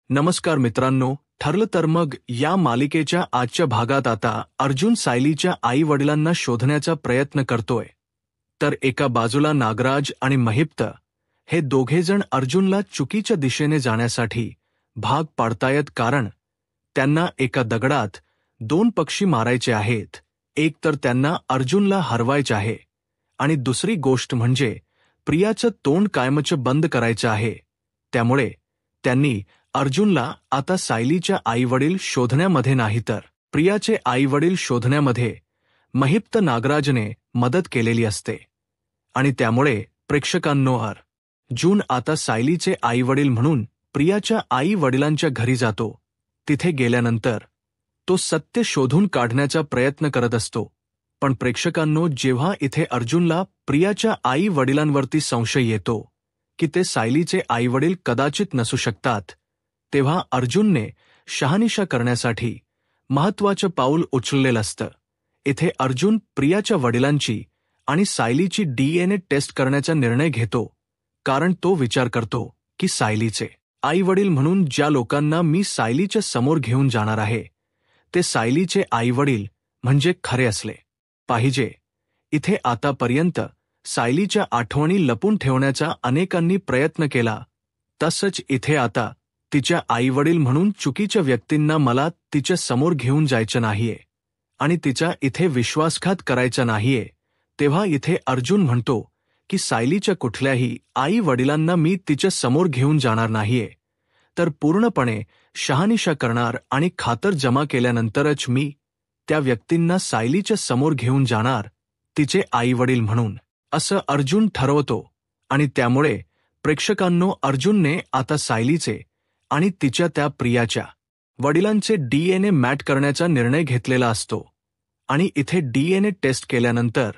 नमस्कार मित्रांनो, ठरलं तर मग या मालिकेच्या आजच्या भागात आता अर्जुन सायलीच्या आई-वडिलांना शोधण्याचा प्रयत्न करतोय. तर एका बाजूला नागराज आणि महिप्त हे दोघेजण अर्जुनला चुकीच्या दिशेने जाण्यासाठी भाग पाडतायत, कारण त्यांना एका दगडात 2 पक्षी मारायचे आहेत. एक तर त्यांना अर्जुनला हरवायचे आहे आणि दुसरी गोष्ट म्हणजे प्रियाचं तोंड कायमचं बंद करायचं आहे. त्यामुळे त्यांनी अर्जुनला आता सायलीच्या आईवडील शोधण्यामध्ये नाही तर प्रियाचे आईवडील शोधण्यामध्ये महिप्त नागराजने मदत केलेली असते. आणि त्यामुळे प्रेक्षकांनो, अर्जुन आता सायलीचे आईवडील म्हणून प्रियाच्या आई-वडिलांच्या घरी जातो. तिथे गेल्यानंतर तो सत्य शोधून काढण्याचा प्रयत्न करत असतो. पण प्रेक्षकांनो, जेव्हा इथे अर्जुनला प्रियाच्या आई-वडिलांवरती संशय येतो की ते सायलीचे आईवडील कदाचित नसू शकतात, तेव्हा अर्जुनने शहानिशा करण्यासाठी महत्त्वाचं पाऊल उचललेलं असतं. इथे अर्जुन प्रियाच्या वडिलांची आणि सायलीची DNA टेस्ट करण्याचा निर्णय घेतो, कारण तो विचार करतो की सायलीचे आईवडील म्हणून ज्या लोकांना मी सायलीच्या समोर घेऊन जाणार आहे, ते सायलीचे आईवडील म्हणजे खरे असले पाहिजे. इथे आतापर्यंत सायलीच्या आठवणी लपून ठेवण्याचा अनेकांनी प्रयत्न केला, तसंच इथे आता तिच्या आईवडील म्हणून चुकीच्या व्यक्तींना मला तिच्या समोर घेऊन जायचं नाहीये आणि तिचा इथे विश्वासघात करायचा नाहीये. तेव्हा इथे अर्जुन म्हणतो की सायलीच्या कुठल्याही आई-वडिलांना मी तिच्या समोर घेऊन जाणार नाहीये, तर पूर्णपणे शहानिशा करणार आणि खातर जमा केल्यानंतरच मी त्या व्यक्तींना सायलीच्या समोर घेऊन जाणार, तिचे आईवडील म्हणून, असं अर्जुन ठरवतो. आणि त्यामुळे प्रेक्षकांनो, अर्जुनने आता सायलीचे आणि तिच्या त्या प्रियाच्या वडिलांचे DNA मॅच करण्याचा निर्णय घेतलेला असतो. आणि इथे DNA टेस्ट केल्यानंतर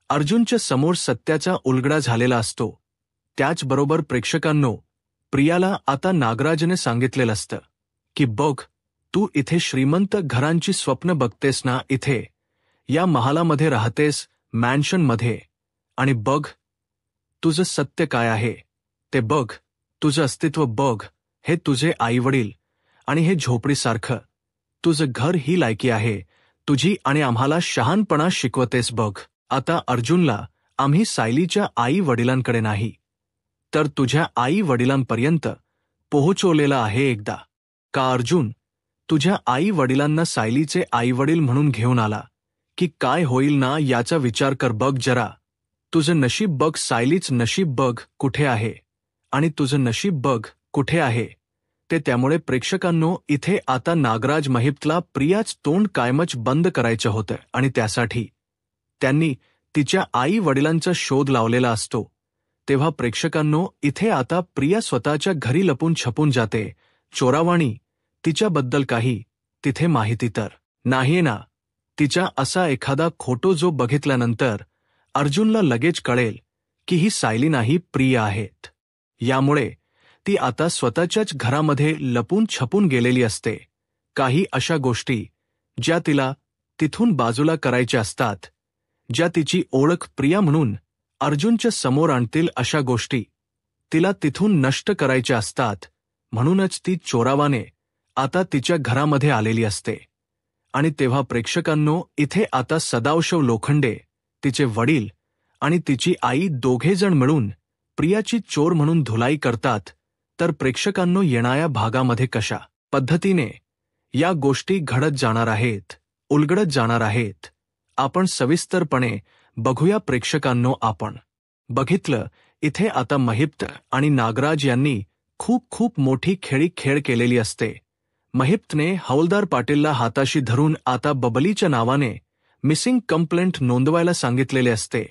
अर्जुनच्या समोर सत्याचा उलगडा झालेला असतो. त्याचबरोबर प्रेक्षकांनो, प्रियाला आता नागराजने सांगितलेलं असतं की बघ, तू इथे श्रीमंत घरांची स्वप्न बघतेस ना, इथे या महालामध्ये राहतेस, मॅन्शनमध्ये, आणि बघ तुझं सत्य काय आहे ते बघ, तुझं अस्तित्व बघ. हे तुझे आईवडील आणि हे झोपडीसारखं तुझं घर ही लायकी आहे तुझी, आणि आम्हाला शहाणपणा शिकवतेस बघ. आता अर्जुनला आम्ही सायलीच्या आई-वडिलांकडे नाही, तर तुझ्या आई-वडिलांपर्यंत पोहोचवलेला आहे एकदा. का अर्जुन, तुझ्या आई-वडिलांना सायलीचे आईवडील म्हणून घेऊन आला की काय होईल ना, याचा विचार कर बघ जरा. तुझं नशीब बघ, सायलीच नशीब बघ कुठे आहे आणि तुझं नशीब बघ कुठे आहे ते. त्यामुळे प्रेक्षकांनो, इथे आता नागराज महिप्तला प्रियाच तोंड कायमच बंद करायचं होतं आणि त्यासाठी त्यांनी तिच्या आई-वडिलांचा शोध लावलेला असतो. तेव्हा प्रेक्षकांनो, इथे आता प्रिया स्वतःच्या घरी लपून छपून जाते, चोरावाणी. तिच्याबद्दल काही तिथे माहिती तर नाहीये ना. तिचा असा एखादा फोटो जो बघितल्यानंतर अर्जुनला लगेच कळेल की ही सायली नाही, प्रिया आहेत. यामुळे ती आता स्वतःच्याच घरामध्ये लपून छपून गेलेली असते. काही अशा गोष्टी ज्या तिला तिथून बाजूला करायच्या असतात, ज्या तिची ओळख प्रिया म्हणून अर्जुनच्या समोर आणतील, अशा गोष्टी तिला तिथून नष्ट करायच्या असतात. म्हणूनच ती चोरावाने आता तिच्या घरामध्ये आलेली असते. आणि तेव्हा प्रेक्षकांनो, इथे आता सदाशिव लोखंडे, तिचे वडील आणि तिची आई दोघेजण मिळून प्रियाची चोर म्हणून धुलाई करतात. तर प्रेक्षकांनो, येणाऱ्या भागामध्ये कशा पद्धतीने या गोष्टी घडत जाणार आहेत, उलगडत जाणार आहेत, आपण सविस्तरपणे बघूया प्रेक्षकांनो. आपण बघितलं इथे आता महिप्त आणि नागराज यांनी खूप मोठी खेळ केलेली असते. महिप्तने हवालदार पाटीलला हाताशी धरून आता बबलीच्या नावाने मिसिंग कंप्लेंट नोंदवायला सांगितलेले असते.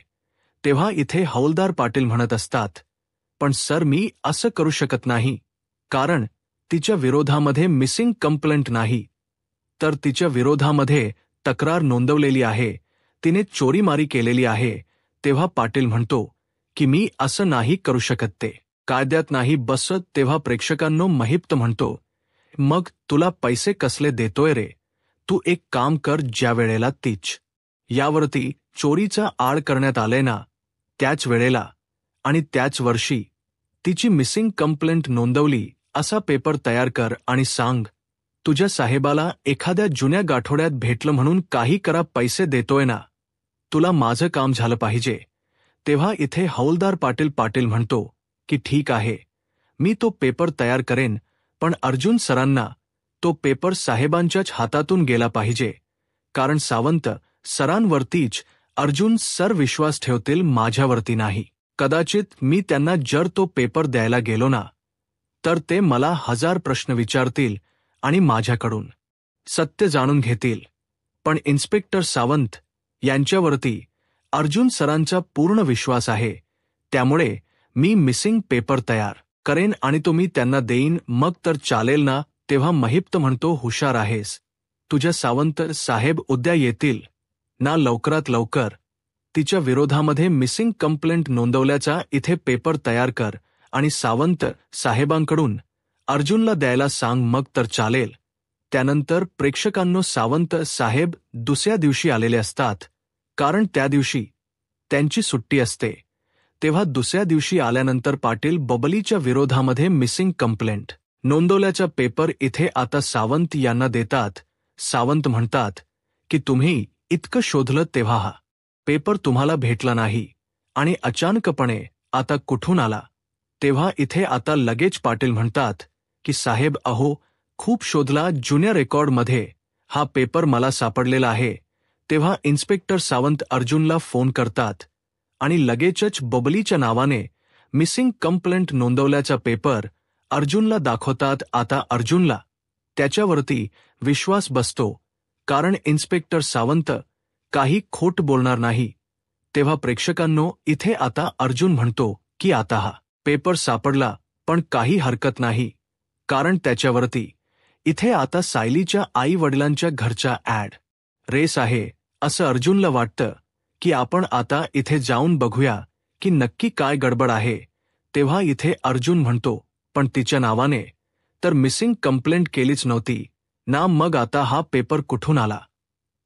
तेव्हा इथे हवालदार पाटील म्हणत असतात, पण सर, मी असं करू शकत नाही, कारण तिच्या विरोधामध्ये मिसिंग कंप्लेंट नाही, तर तिच्या विरोधामध्ये तक्रार नोंदवलेली आहे, तिने चोरीमारी केलेली आहे. तेव्हा पाटील म्हणतो की मी असं नाही करू शकत, ते कायद्यात नाही बसत. तेव्हा प्रेक्षकांनो, महिप्त म्हणतो, मग तुला पैसे कसले देतोय रे? तू एक काम कर, ज्या वेळेला तीच यावरती चोरीचा आळ करण्यात आले ना, त्याच वेळेला आणि त्याच वर्षी तिची मिसिंग कंप्लेंट नोंदवली असा पेपर तयार कर आणि सांग, तुझ्या साहेबाला एखाद्या जुन्या गाठोड्यात भेटलं म्हणून काही करा पैसे देतोय ना, तुला माझं काम झालं पाहिजे. तेव्हा इथे हौलदार पाटील म्हणतो की ठीक आहे, मी तो पेपर तयार करेन, पण अर्जुन सरांना तो पेपर साहेबांच्याच हातातून गेला पाहिजे, कारण सावंत सरांवरतीच अर्जुन सर विश्वास ठेवतील, माझ्यावरती नाही. कदाचित मी त्यांना जर तो पेपर द्यायला गेलो ना, तर ते मला 1000 प्रश्न विचारतील आणि माझ्याकडून सत्य जाणून घेतील. पण इन्स्पेक्टर सावंत यांच्यावरती अर्जुन सरांचा पूर्ण विश्वास आहे, त्यामुळे मी मिसिंग पेपर तयार करेन आणि तो मी त्यांना देईन, मग तर चालेल ना. तेव्हा महिप्त म्हणतो, हुशार आहेस, तुझ्या सावंत साहेब उद्या येतील ना, लवकरात लवकर तिच्या विरोधामध्ये मिसिंग कंप्लेंट नोंदवल्याचा इथे पेपर तयार कर आणि सावंत साहेबांकडून अर्जुनला द्यायला सांग, मग तर चालेल. त्यानंतर प्रेक्षकांनो, सावंत साहेब दुसऱ्या दिवशी आलेले असतात, कारण त्या दिवशी त्यांची सुट्टी असते. तेव्हा दुसऱ्या दिवशी आल्यानंतर पाटील बबलीच्या विरोधामध्ये मिसिंग कंप्लेंट नोंदवल्याचा पेपर इथे आता सावंत यांना देतात. सावंत म्हणतात की तुम्ही इतकं शोधलं तेव्हा हा पेपर तुम्हाला भेटला नाही आणि अचानकपणे आता कुठून आला. तेव्हा इथे आता लगेच पाटील म्हणतात की साहेब, अहो, खूप शोधला, जुन्या रेकॉर्डमध्ये हा पेपर मला सापडलेला आहे. तेव्हा इन्स्पेक्टर सावंत अर्जुनला फोन करतात आणि लगेचच बबलीच्या नावाने मिसिंग कंप्लेंट नोंदवल्याचा पेपर अर्जुनला दाखवतात. आता अर्जुनला त्याच्यावरती विश्वास बसतो, कारण इन्स्पेक्टर सावंत काही खोट बोलणार नाही. तेव्हा प्रेक्षकांनो, इथे आता अर्जुन म्हणतो की आता हा पेपर सापडला, पण काही हरकत नाही, कारण त्याच्यावरती इथे आता सायलीच्या आई वडिलांच्या घरचा ॲड रेस आहे. असं अर्जुनला वाटतं की आपण आता इथे जाऊन बघूया की नक्की काय गडबड आहे. तेव्हा इथे अर्जुन म्हणतो, पण तिच्या नावाने तर मिसिंग कंप्लेंट केलीच नव्हती ना, मग आता हा पेपर कुठून आला.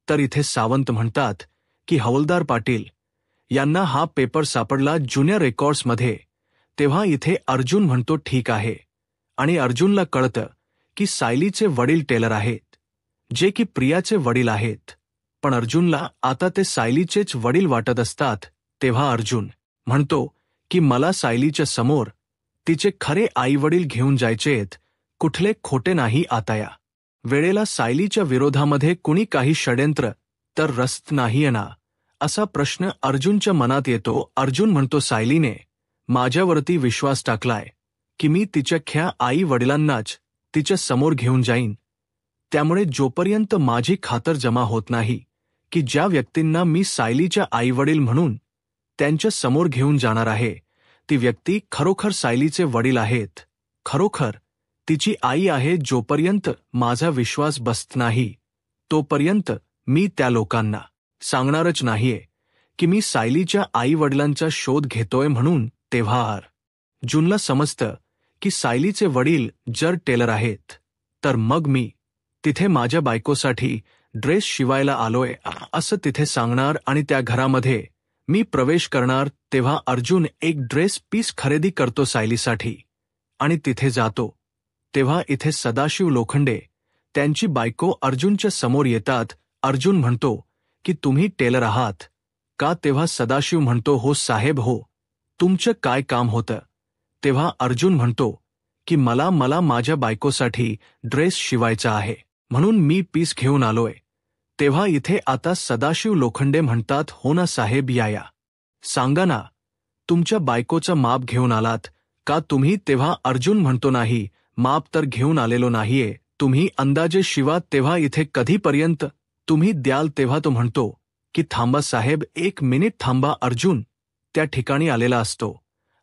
तर इथे सावंत म्हणतात की हौलदार पाटील यांना हा पेपर सापडला जुन्या रेकॉर्ड्समध्ये. तेव्हा इथे अर्जुन म्हणतो ठीक आहे, आणि अर्जुनला कळतं की सायलीचे वडील टेलर आहेत, जे की प्रियाचे वडील आहेत, पण अर्जुनला आता ते सायलीचेच वडील वाटत असतात. तेव्हा अर्जुन म्हणतो की मला सायलीच्या समोर तिचे खरे आईवडील घेऊन जायचेत, कुठले खोटे नाही. आता या वेळेला सायलीच्या विरोधामध्ये कुणी काही षड्यंत्र तर रचत नाहीये ना, असा प्रश्न अर्जुनच्या मनात येतो. अर्जुन म्हणतो, सायलीने माझ्यावरती विश्वास टाकलाय की मी तिच्या ख्या आई वडिलांनाच तिच्या समोर घेऊन जाईन, त्यामुळे जोपर्यंत माझी खातर जमा होत नाही की ज्या व्यक्तींना मी सायलीच्या आईवडील म्हणून त्यांच्या समोर घेऊन जाणार आहे, ती व्यक्ती खरोखर सायलीचे वडील आहेत, खरोखर तिची आई आहे, जोपर्यंत माझा विश्वास बसत नाही तोपर्यंत मी त्या लोकांना सांगणारच नाहीये की मी सायलीच्या आई वडिलांचा शोध घेतोय म्हणून. तेव्हा अर्जुनला समजतं की सायलीचे वडील जर टेलर आहेत, तर मग मी तिथे माझ्या बायकोसाठी ड्रेस शिवायला आलोय असं तिथे सांगणार आणि त्या घरामध्ये मी प्रवेश करणार. तेव्हा अर्जुन एक ड्रेस पीस खरेदी करतो सायलीसाठी आणि तिथे जातो. तेव्हा इथे सदाशिव लोखंडे त्यांची बायको अर्जुनच्या समोर येतात. अर्जुन म्हणतो की तुम्ही टेलर आहात का? तेव्हा सदाशिव म्हणतो, हो साहेब, हो, तुमचं काय काम होतं? तेव्हा अर्जुन म्हणतो की मला माझ्या बायकोसाठी ड्रेस शिवायचा आहे, म्हणून मी पीस घेऊन आलोय. तेव्हा इथे आता सदाशिव लोखंडे म्हणतात, हो ना साहेब, या सांगा ना, तुमच्या बायकोचं माप घेऊन आलात का तुम्ही? तेव्हा अर्जुन म्हणतो, नाही, माप तर घेऊन आलेलो नाहीये, तुम्ही अंदाजे शिवा. तेव्हा इथे कधीपर्यंत तुम्ही द्याल? तेव्हा तो म्हणतो की थांबा साहेब, 1 मिनिट थांबा. अर्जुन त्या ठिकाणी आलेला असतो.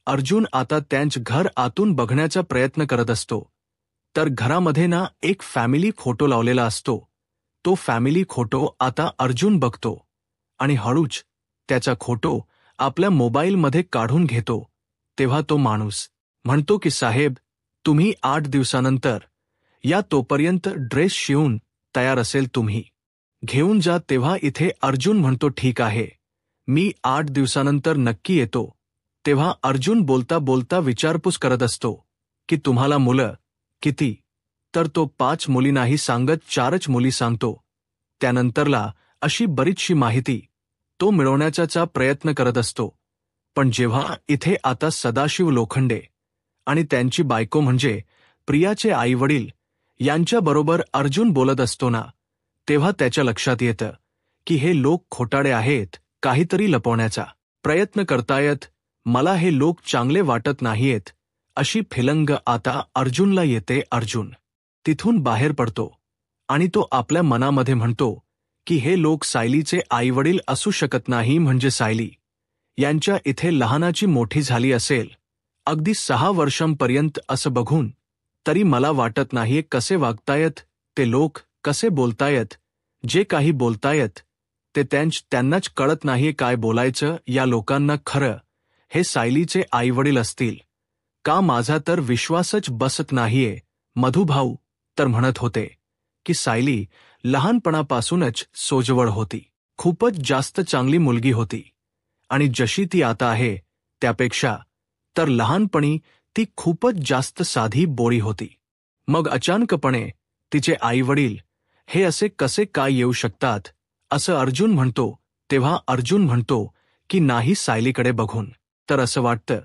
अर्जुन आता त्यांचं घर आतून बघण्याचा प्रयत्न करत असतो, तर घरामध्ये ना एक फॅमिली फोटो लावलेला असतो. तो फॅमिली फोटो आता अर्जुन बघतो आणि हळूच त्याचा फोटो आपल्या मोबाईलमध्ये काढून घेतो. तेव्हा तो माणूस म्हणतो की साहेब, तुम्ही 8 दिवसानंतर या, तोपर्यंत ड्रेस शिवून तयार असेल तुम्ही घेऊन जा. तेव्हा इथे अर्जुन म्हणतो, ठीक आहे, मी 8 दिवसानंतर नक्की येतो. तेव्हा अर्जुन बोलता बोलता विचारपूस करत असतो की तुम्हाला मुलं किती? तर तो 5 मुली नाही सांगत 4च मुली सांगतो. त्यानंतरला अशी बरीचशी माहिती तो मिळवण्याचा प्रयत्न करत असतो. पण जेव्हा इथे आता सदाशिव लोखंडे आणि त्यांची बायको म्हणजे प्रियाचे आईवडील यांच्याबरोबर अर्जुन बोलत असतो ना, तेव्हा त्याच्या लक्षात येतं की हे लोक खोटाडे आहेत, काहीतरी लपवण्याचा प्रयत्न करतायत. मला हे लोक चांगले वाटत नाहीयेत अशी फिलंग आता अर्जुनला येते. अर्जुन तिथून बाहेर पडतो आणि तो आपल्या मनामध्ये म्हणतो की हे लोक सायलीचे आईवडील असू शकत नाही. म्हणजे सायली यांच्या इथे लहानाची मोठी झाली असेल, अगदी 6 वर्षांपर्यंत. असं बघून तरी मला वाटत नाहीये कसे वागतायत ते लोक, कसे बोलतायत. जे काही बोलतायत ते त्यांनाच कळत नाहीये काय बोलायचं. या लोकांना खरं हे सायलीचे आईवडील असतील का? माझा तर विश्वासच बसत नाहीये. मधुभाऊ तर म्हणत होते की सायली लहानपणापासूनच सोजवळ होती, खूपच जास्त चांगली मुलगी होती आणि जशी ती आता आहे त्यापेक्षा तर लहानपणी ती खूपच जास्त साधी बोळी होती. मग अचानकपणे तिचे आईवडील हे असे कसे काय येऊ शकतात असं अर्जुन म्हणतो. तेव्हा अर्जुन म्हणतो की नाही, सायलीकडे बघून तर असं वाटतं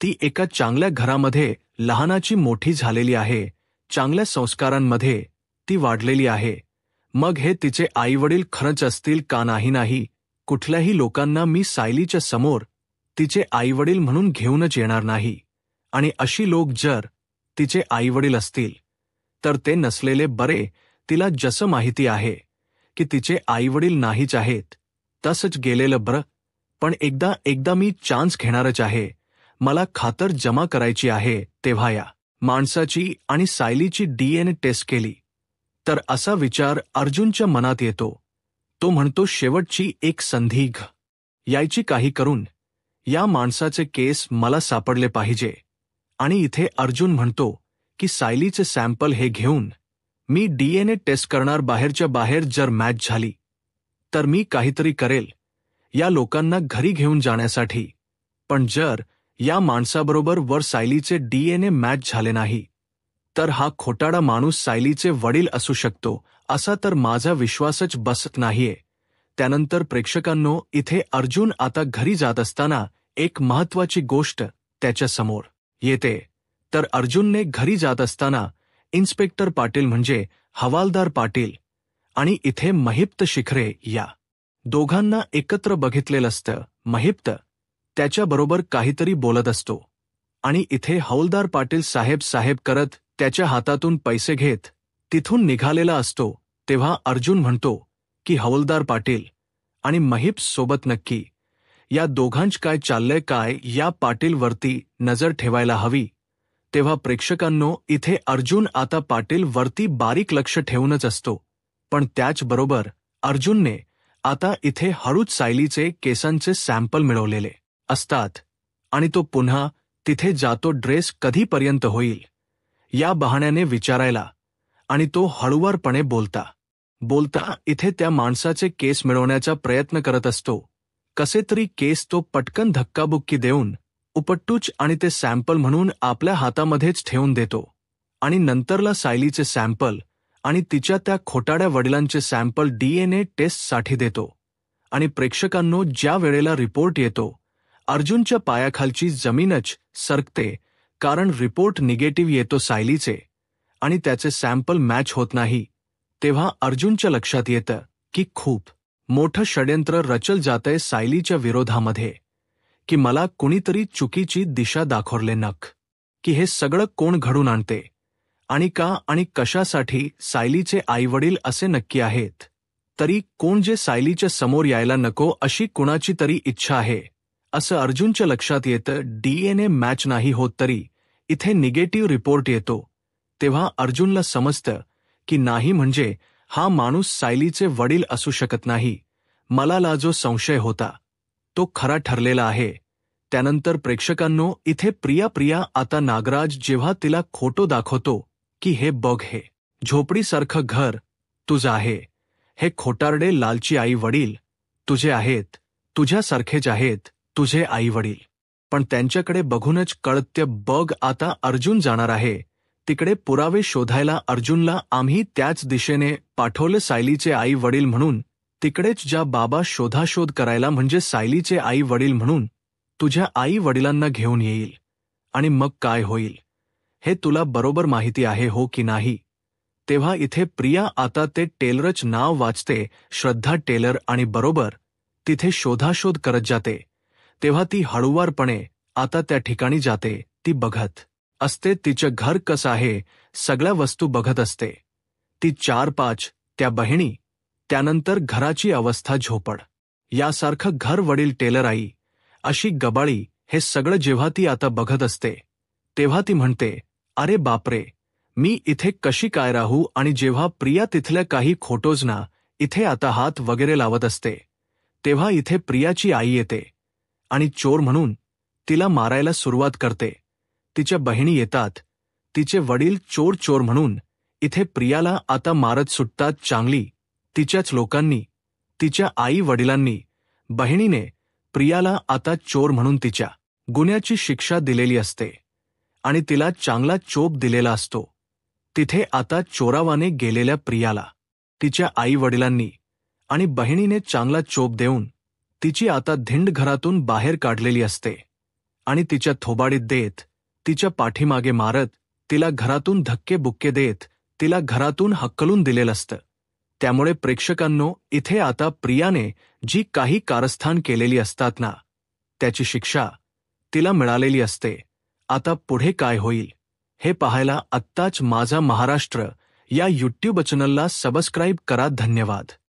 ती एका चांगल्या घरामध्ये लहानाची मोठी झालेली आहे, चांगल्या संस्कारांमध्ये ती वाढलेली आहे. मग हे तिचे आईवडील खरंच असतील का? नाही, कुठल्याही लोकांना मी सायलीच्या समोर तिचे आईवडील म्हणून घेऊनच येणार नाही. आणि अशी लोक जर तिचे आईवडील असतील तर ते नसलेले बरे. तिला जसं माहिती आहे की तिचे आईवडील नाहीच आहेत तसंच गेलेलं बरं. पण एकदा मी चान्स घेणारच आहे. मला खातर जमा करायची आहे. तेव्हा या माणसाची आणि सायलीची DNA टेस्ट केली तर असा विचार अर्जुनच्या मनात येतो. तो म्हणतो शेवटची एक संधी यायची, काही करून या माणसाचे केस मला सापडले पाहिजे. आणि इथे अर्जुन म्हणतो की सायलीचे सॅम्पल हे घेऊन मी DNA टेस्ट करणार. बाहेरच्या बाहेर जर मॅच झाली तर मी काहीतरी करेल या लोकांना घरी घेऊन जाण्यासाठी. पण जर या माणसाबरोबर वर सायलीचे DNA मॅच झाले नाही तर हा खोटाडा माणूस सायलीचे वडील असू शकतो असा तर माझा विश्वासच बसत नाहीये. त्यानंतर प्रेक्षकांनो, इथे अर्जुन आता घरी जात असताना एक महत्त्वाची गोष्ट त्याच्या समोर येते. तर अर्जुनने घरी जात असताना इन्स्पेक्टर पाटील म्हणजे हवालदार पाटील आणि इथे महिप्त शिखरे या दोघांना एकत्र बघितलेलं असतं. महिप्त त्याच्याबरोबर काहीतरी बोलत असतो आणि इथे हवालदार पाटील साहेब करत त्याच्या हातातून पैसे घेत तिथून निघालेला असतो. तेव्हा अर्जुन म्हणतो की हवालदार पाटील आणि महिप्त सोबत नक्की या दोघांच काय चाललंय, काय या पाटीलवरती नजर ठेवायला हवी. तेव्हा प्रेक्षकांनो, इथे अर्जुन आता पाटील वरती बारीक लक्ष ठेवूनच असतो. पण त्याचबरोबर अर्जुनने आता इथे हळूच सायलीचे केसांचे सॅम्पल मिळवलेले असतात आणि तो पुन्हा तिथे जातो ड्रेस कधीपर्यंत होईल या बहाण्याने विचारायला. आणि तो हळुवारपणे बोलता इथे त्या माणसाचे केस मिळवण्याचा प्रयत्न करत असतो. कसे तरी केस तो पटकन धक्काबुक्की देऊन उपट्टूच आणि ते सॅम्पल म्हणून आपल्या हातामध्येच ठेवून देतो. आणि नंतरला सायलीचे सॅम्पल आणि तिच्या त्या खोटाड्या वडिलांचे सॅम्पल DNA टेस्टसाठी देतो. आणि प्रेक्षकांनो, ज्या वेळेला रिपोर्ट येतो अर्जुनच्या पायाखालची जमीनच सरकते, कारण रिपोर्ट निगेटिव्ह येतो सायलीचे आणि त्याचे सॅम्पल मॅच होत नाही. तेव्हा अर्जुनच्या लक्षात येतं की खूप मोठं षड्यंत्र रचल जातंय सायलीच्या विरोधामध्ये, की मला कुणीतरी चुकीची दिशा दाखवले की हे सगळं कोण घडून आणते आणि का आणि कशासाठी. सायलीचे आईवडील असे नक्की आहेत तरी कोण जे सायलीच्या समोर यायला नको अशी कुणाची तरी इच्छा आहे असं अर्जुनच्या लक्षात येतं. DNA मॅच नाही होत तरी इथे निगेटिव्ह रिपोर्ट येतो. तेव्हा अर्जुनला समजतं की नाही, म्हणजे हा माणूस सायलीचे वडील असू शकत नाही. मला जो संशय होता तो खरा ठरलेला आहे. त्यानंतर प्रेक्षकांनो, इथे प्रिया आता नागराज जेव्हा तिला खोटो दाखवतो की हे बघ, हे झोपडीसारखं घर तुझं आहे, हे खोटारडे लालची आई वडील तुझे आहेत, तुझ्यासारखेच आहेत तुझे आई वडील. पण त्यांच्याकडे बघूनच कळतं, बघ आता अर्जुन जाणार आहे तिकडे पुरावे शोधायला अर्जुनला आम्ही त्याच दिशेने पाठवलं. सायलीचे आई वडील म्हणून तिकडेच ज्या बाबा शोधाशोध करायला, म्हणजे सायलीचे आई वडील म्हणून तुझ्या आई वडिलांना घेऊन येईल. आणि मग काय होईल हे तुला बरोबर माहिती आहे, हो की नाही? तेव्हा इथे प्रिया आता ते टेलरच नाव वाचते, श्रद्धा टेलर, आणि बरोबर तिथे शोधाशोध करत जाते. तेव्हा ती हळूवारपणे आता त्या ठिकाणी जाते. ती बघत असते तिचं घर कसं आहे, सगळ्या वस्तू बघत असते. ती 4-5 त्या बहिणी, त्यानंतर घराची अवस्था, झोपड यासारखं घर, वडील, टेलर, आई, अशी गबाळी, हे सगळं जेव्हा ती आता बघत असते तेव्हा ती म्हणते, अरे बापरे, मी इथे कशी काय राहू? आणि जेव्हा प्रिया तिथल्या काही खोटोजना इथे आता हात वगैरे लावत असते तेव्हा इथे प्रियाची आई येते आणि चोर म्हणून तिला मारायला सुरुवात करते. तिच्या बहिणी येतात, तिचे वडील चोर चोर म्हणून इथे प्रियाला आता मारत सुटतात. चांगली तिच्याच लोकांनी, तिच्या आई वडिलांनी, बहिणीने प्रियाला आता चोर म्हणून तिच्या गुन्ह्याची शिक्षा दिलेली असते आणि तिला चांगला चोप दिलेला असतो. तिथे आता चोरावाने गेलेल्या प्रियाला तिच्या आई वडिलांनी आणि बहिणीने चांगला चोप देऊन तिची आता धिंड घरातून बाहेर काढलेली असते आणि तिच्या थोबाडीत देत, तिच्या पाठीमागे मारत, तिला घरातून धक्के बुक्के देत तिला घरातून हकलून दिलेलं असतं. त्यामुळे प्रेक्षकांनो, इथे आता प्रियाने जी काही कारस्थान केलेली असतात ना, त्याची शिक्षा तिला मिळालेली असते. आता पुढे काय होईल हे पाहायला आत्ताच माझा महाराष्ट्र या यूट्यूब चॅनलला सबस्क्राईब करा. धन्यवाद.